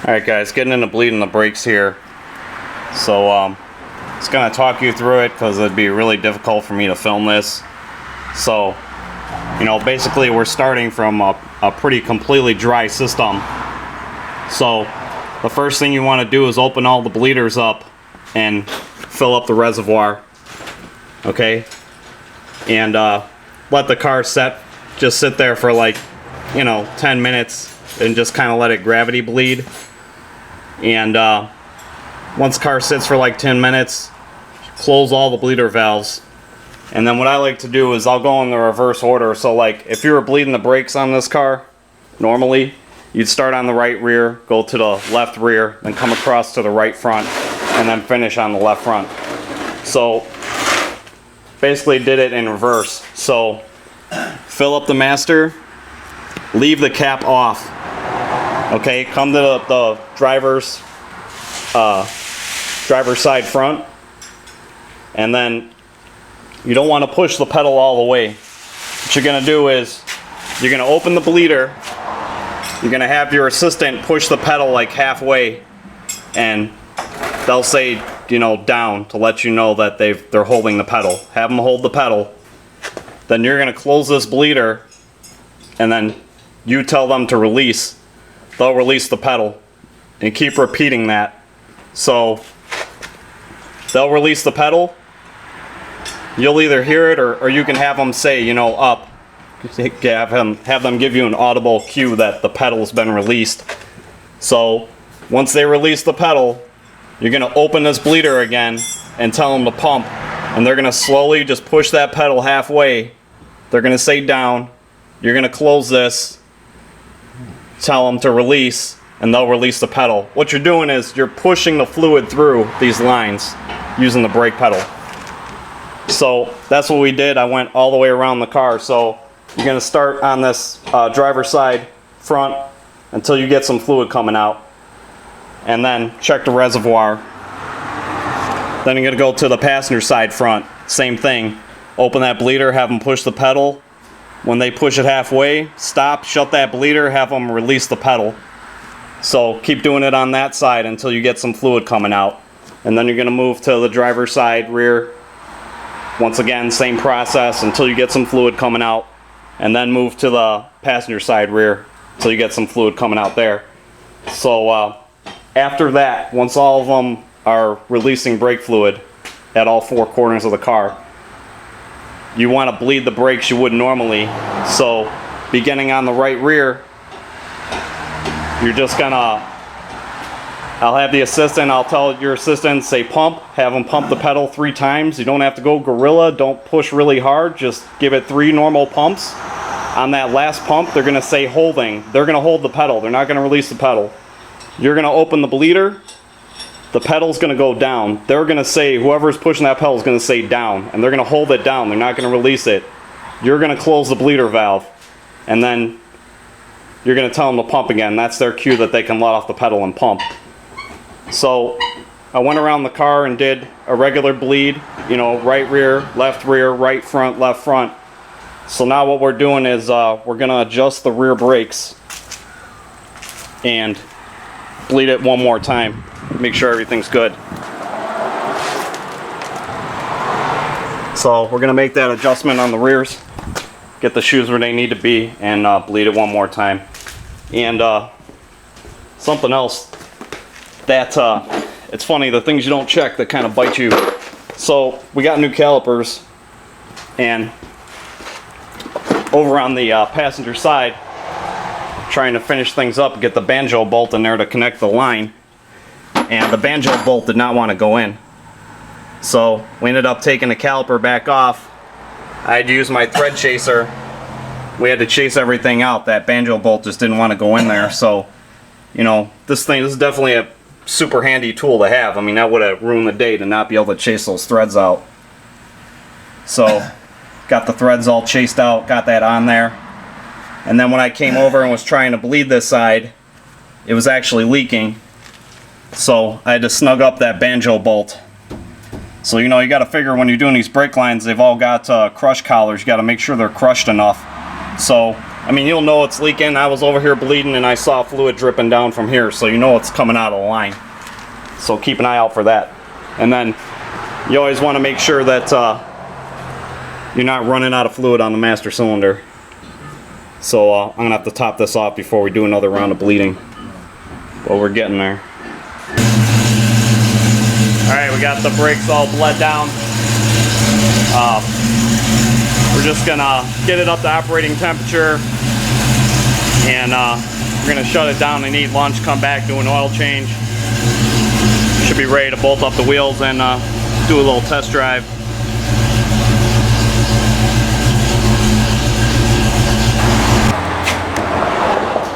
Alright guys, getting into bleeding the brakes here. So just gonna talk you through it because it'd be really difficult for me to film this. So, you know, basically we're starting from a pretty completely dry system. So the first thing you want to do is open all the bleeders up and fill up the reservoir. Okay? And let the car just sit there for like, 10 minutes and just kind of let it gravity bleed. And once the car sits for like 10 minutes, close all the bleeder valves. And then what I like to do is I'll go in the reverse order. So like if you were bleeding the brakes on this car, normally you'd start on the right rear, go to the left rear, then come across to the right front, and then finish on the left front. So basically did it in reverse. So fill up the master, leave the cap off. Okay, come to the driver's side front, and then you don't want to push the pedal all the way. What you're going to do is you're going to open the bleeder, you're going to have your assistant push the pedal like halfway, and they'll say, down to let you know that they're holding the pedal. Have them hold the pedal. Then you're going to close this bleeder, and then you tell them to release. They'll release the pedal, and keep repeating that. So they'll release the pedal. You'll either hear it or you can have them say, up. Have them give you an audible cue that the pedal's been released. So once they release the pedal, you're going to open this bleeder again and tell them to pump. And they're going to slowly just push that pedal halfway. They're going to say down. You're going to close this, tell them to release, and they'll release the pedal. What you're doing is you're pushing the fluid through these lines using the brake pedal. So that's what we did. I went all the way around the car. So you're going to start on this driver's side front until you get some fluid coming out, and then check the reservoir. Then you're going to go to the passenger side front. Same thing. Open that bleeder, have them push the pedal. When they push it halfway, stop, shut that bleeder, have them release the pedal. So keep doing it on that side until you get some fluid coming out. And then you're going to move to the driver's side rear. Once again, same process until you get some fluid coming out. And then move to the passenger side rear until you get some fluid coming out there. So after that, once all of them are releasing brake fluid at all four corners of the car, you want to bleed the brakes you would normally. So beginning on the right rear, you're just gonna, I'll have the assistant, I'll tell your assistant, say pump, have them pump the pedal 3 times. You don't have to go gorilla, don't push really hard, just give it 3 normal pumps. On that last pump, they're gonna say holding. They're gonna hold the pedal, they're not gonna release the pedal. You're gonna open the bleeder, the pedal's going to go down. They're going to say, whoever's pushing that pedal is going to say down, and they're going to hold it down. They're not going to release it. You're going to close the bleeder valve, and then you're going to tell them to pump again. That's their cue that they can let off the pedal and pump. So I went around the car and did a regular bleed, right rear, right front, left front. So now what we're doing is we're going to adjust the rear brakes and bleed it one more time. Make sure everything's good. So we're going to make that adjustment on the rears, get the shoes where they need to be, and bleed it one more time. And something else that it's funny, the things you don't check that kind of bite you. So we got new calipers, and over on the passenger side, trying to finish things up, get the banjo bolt in there to connect the line. And the banjo bolt did not want to go in. So we ended up taking the caliper back off. I had to use my thread chaser. We had to chase everything out. That banjo bolt just didn't want to go in there. So, this is definitely a super handy tool to have. I mean, that would have ruined the day to not be able to chase those threads out. So, got the threads all chased out, got that on there. And then when I came over and was trying to bleed this side, it was actually leaking. So I had to snug up that banjo bolt. So you got to figure when you're doing these brake lines, they've all got crush collars. You got to make sure they're crushed enough. So I mean, you'll know it's leaking. I was over here bleeding and I saw fluid dripping down from here, so you know it's coming out of the line. So keep an eye out for that. And then you always want to make sure that you're not running out of fluid on the master cylinder. So I'm going to have to top this off before we do another round of bleeding. But we're getting there. Alright, we got the brakes all bled down. We're just going to get it up to operating temperature. And we're going to shut it down and eat lunch, come back, do an oil change. Should be ready to bolt up the wheels and do a little test drive.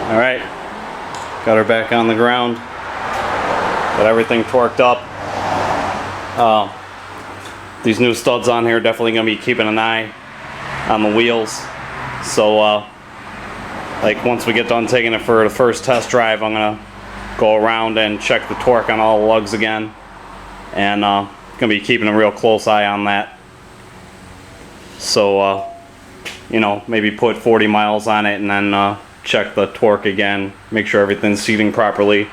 Alright, got her back on the ground. Got everything torqued up. These new studs on here definitely going to be keeping an eye on the wheels. So like once we get done taking it for the first test drive, I'm going to go around and check the torque on all the lugs again. And going to be keeping a real close eye on that. So you know, maybe put 40 miles on it and then check the torque again, make sure everything's seating properly.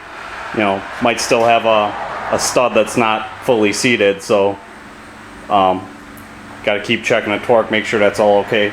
You know, might still have a stud that's not fully seated, so got to keep checking the torque, make sure that's all okay.